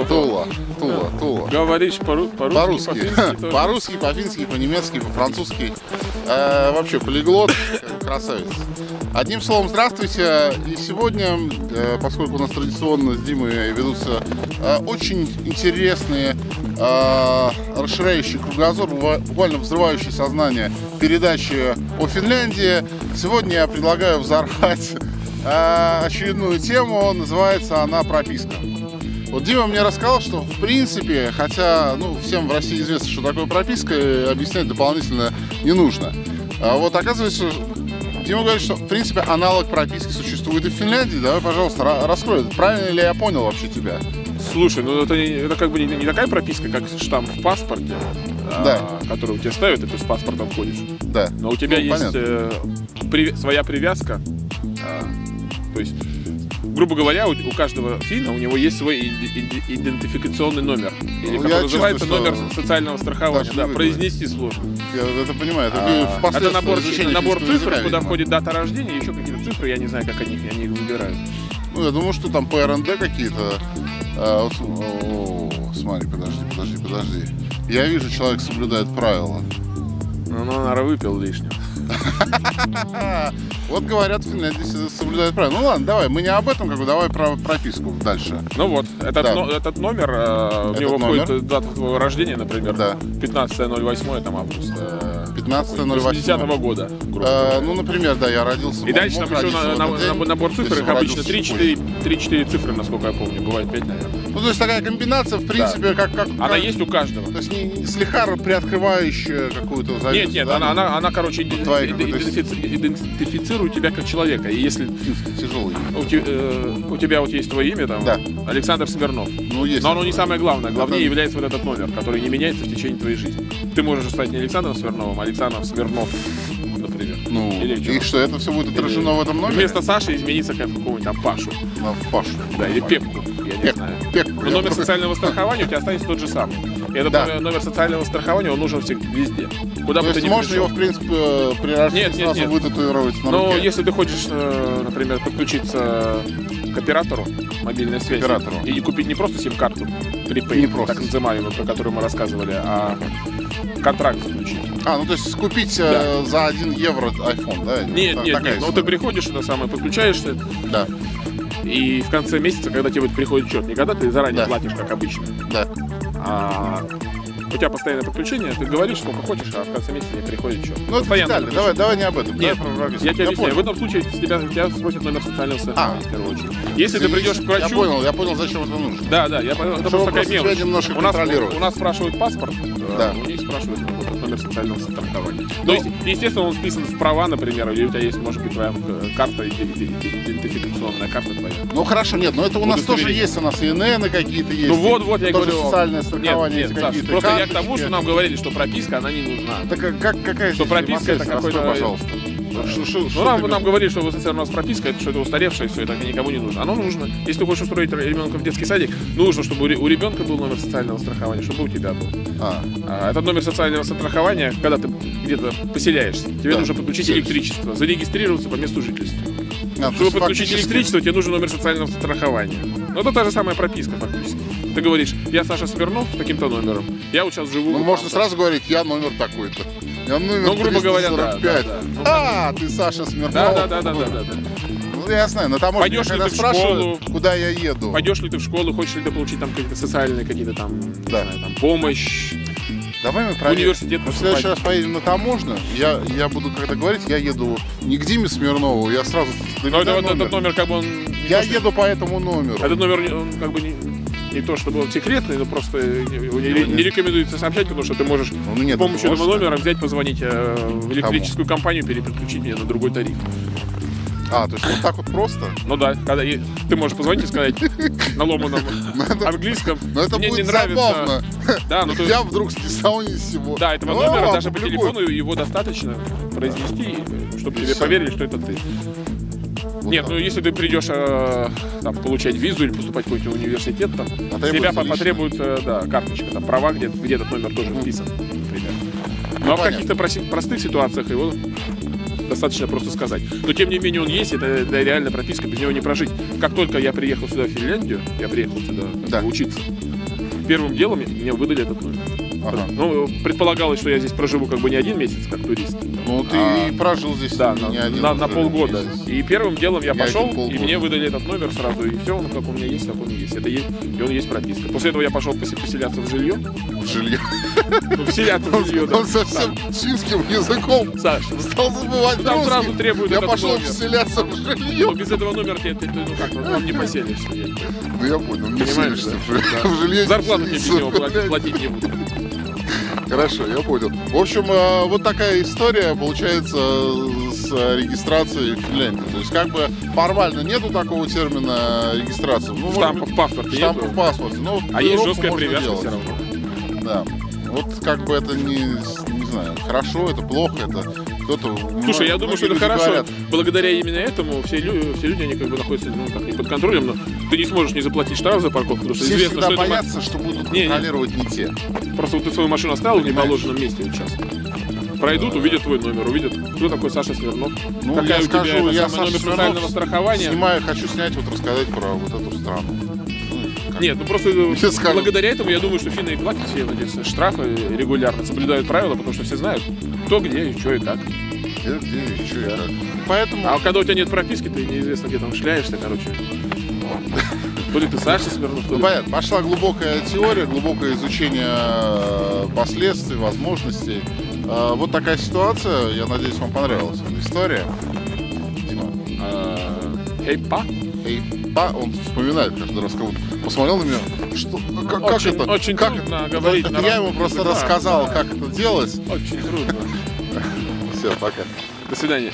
Тула. Говоришь По-русски, по-русски, по-фински, по-немецки, по-французски. Вообще полиглот, красавец. Одним словом, здравствуйте. И сегодня, поскольку у нас традиционно с Димой ведутся очень интересные, расширяющие кругозор, буквально взрывающие сознание передачи о Финляндии, сегодня я предлагаю взорвать очередную тему. Называется она «Прописка». Вот Дима мне рассказал, что в принципе, хотя всем в России известно, что такое прописка, объяснять дополнительно не нужно. А вот оказывается, Дима говорит, что в принципе аналог прописки существует и в Финляндии. Давай, пожалуйста, раскрой. Правильно ли я понял вообще тебя? Слушай, это как бы не такая прописка, как штамп в паспорте, да, который у тебя ставят, и ты с паспортом ходишь. Да. Но у тебя есть своя привязка. То есть, грубо говоря, у каждого финна у него есть свой идентификационный номер, или который называется номер социального страхования. Да, произнести сложно. Я это понимаю. Это набор цифр, куда входит дата рождения, еще какие-то цифры, я не знаю, как они их выбирают. Я думаю, что там ПРНД какие-то. Смотри, подожди. Я вижу, человек соблюдает правила. Наверное, выпил лишнего. Вот говорят, в Финляндии соблюдают правила. Ну ладно, давай, мы не об этом, давай про прописку дальше. Ну вот, этот номер, в него входит дата твоего рождения, например, 15.08 там августа 15.08 года. Например, да, я родился. И дальше там еще набор цифр, их обычно 3-4 цифры, насколько я помню, бывает 5, наверное. То есть такая комбинация, в принципе, как... Она есть у каждого. То есть не слегка приоткрывающая какую-то зависимость. Нет, она, короче, идентифицирует тебя как человека. И если тяжелый. У тебя вот есть твое имя, там, Александр Смирнов. Есть. Но оно не самое главное. Главнее является вот этот номер, который не меняется в течение твоей жизни. Ты можешь стать не Александром Смирновым, а Александром Смирнов, например. И что, это все будет отражено в этом номере? Вместо Саши измениться как какого-нибудь там Пашу. Пашу. Да, или Пепку. Я не знаю. Но номер социального страхования у тебя останется тот же самый. И этот номер социального страхования, он нужен везде. Куда бы ты ни пришел. Можно его, в принципе, при рождении сразу вытатуировать на руке. Но если ты хочешь, например, подключиться к оператору мобильной связи и купить не просто сим-карту, prepaid, так называемую, про которую мы рассказывали, а контракт заключить. То есть купить за 1 евро iPhone, да? Нет. Ты приходишь, подключаешься. Да. И в конце месяца, когда тебе приходит счет, не когда ты заранее платишь, как обычно. Да. У тебя постоянное подключение, ты говоришь, сколько хочешь, а в конце месяца тебе приходит счет. Это детально, давай не об этом. Нет, я тебе объясняю. В этом случае тебя спросят номер социального страхования, в первую очередь. Если ты придешь к врачу... Я понял, зачем это нужно. Да, я понял, это просто такая мелочь. Немножко контролировать. У нас спрашивают паспорт, у них спрашивают номер социального страхования. То есть, естественно, он вписан в права, например, или у тебя есть, может быть, твоя карта, идентификационная карта твоя. Хорошо, нет, но это у нас тоже есть, у нас ИНН какие-то есть. Вот, я говорю. Социальное страхование какие-то. Просто я к тому, что нам говорили, что прописка, она не нужна. Так какая что прописка это какой-то... Пожалуйста. Нам говорили, что если у нас прописка, что это устаревшее, все это никому не нужно. Оно нужно. Если ты хочешь устроить ребенка в детский садик, нужно, чтобы у ребенка был номер социального страхования, чтобы у тебя был. Этот номер социального страхования, когда ты где-то поселяешься, тебе нужно подключить электричество, зарегистрироваться по месту жительства. Чтобы подключить электричество, тебе нужен номер социального страхования. Это та же самая прописка фактически. Ты говоришь, я Саша Смирнов с таким-то номером, я вот сейчас живу... можно сразу говорить, я номер такой-то. Я номер грубо говоря, 345. Ты Саша Смирнов. Да. Я знаю, на таможне, когда спрашивают, куда я еду. Пойдешь ли ты в школу, хочешь ли ты получить там какие-то социальные, какие-то там помощь. Давай мы проверим. Университет. В следующий раз поедем на таможню. Я буду, когда говорить, я еду не к Диме Смирнову, я сразу... Этот номер как бы он... Я еду по этому номеру. Этот номер, он как бы не то чтобы он секретный, но просто не рекомендуется сообщать, потому что ты можешь с помощью этого номера взять, позвонить в электрическую компанию, переключить меня на другой тариф. То есть вот так вот просто? Да, когда ты можешь позвонить и сказать на ломаном английском. Но это будет забавно. Я вдруг с ни с сего. Да, этого номера даже по телефону его достаточно произнести, чтобы тебе поверили, что это ты. Нет, если ты придешь получать визу или поступать в какой-то университет, с тебя потребуется карточка, права, где этот номер тоже вписан, например. А в каких-то простых ситуациях его достаточно просто сказать. Но тем не менее он есть, это реально прописка, без него не прожить. Как только я приехал сюда, в Финляндию, я приехал сюда учиться, первым делом мне выдали этот номер. Ага. Ну, предполагалось, что я здесь проживу как бы не 1 месяц, как турист. Ну, ты и прожил здесь не один на полгода. Месяц. И первым делом я пошел, и мне выдали этот номер сразу, и все, он как у меня есть, так он и есть. Это есть, и он есть прописка. После этого я пошел поселяться в жилье. В жилье? Ну, вселяться в жилье, да. Он совсем финским языком стал забывать там сразу требует я пошел поселяться в жилье. Но без этого номера ты ну как, там не поселишься. Ну, я понял, не поселишься в жилье. Зарплату тебе без него платить не буду. Хорошо, я понял. В общем, вот такая история получается с регистрацией в Финляндии. То есть, как бы формально нету такого термина регистрации. Ну, штампа в паспорте. Штампа в паспорте. Но а есть жесткая привязка все равно. Да. Вот как бы это не знаю, хорошо, это плохо, это кто-то... Слушай, я думаю, что это хорошо. Говорят. Благодаря именно этому все люди, они как бы находятся не под контролем, но ты не сможешь не заплатить штраф за парковку, потому что все известно, что боятся, что будут контролировать не те. Просто вот ты свою машину оставил в неположенном месте вот сейчас. Пройдут, увидят твой номер, увидят, кто такой Саша Смирнов. Ну, какая я скажу, я номер социального страхования. Хочу снять, вот рассказать про вот эту страну. Нет, ну просто благодаря этому я думаю, что финны и платят все эти штрафы регулярно, соблюдают правила, потому что все знают, кто где и что и как. Где и что и как. Поэтому... А когда у тебя нет прописки, ты неизвестно где там шляешься, короче. То ли ты Саша Смирнов, то ли... Понятно, пошла глубокая теория, глубокое изучение последствий, возможностей. Вот такая ситуация, я надеюсь, вам понравилась эта история. Дима. Хей-па? Хей-па, он вспоминает каждый раз, кого-то посмотрел на меня. Что, как это? Очень трудно говорить. Это я ему просто рассказал, как это делать. Очень трудно. Все, пока. До свидания.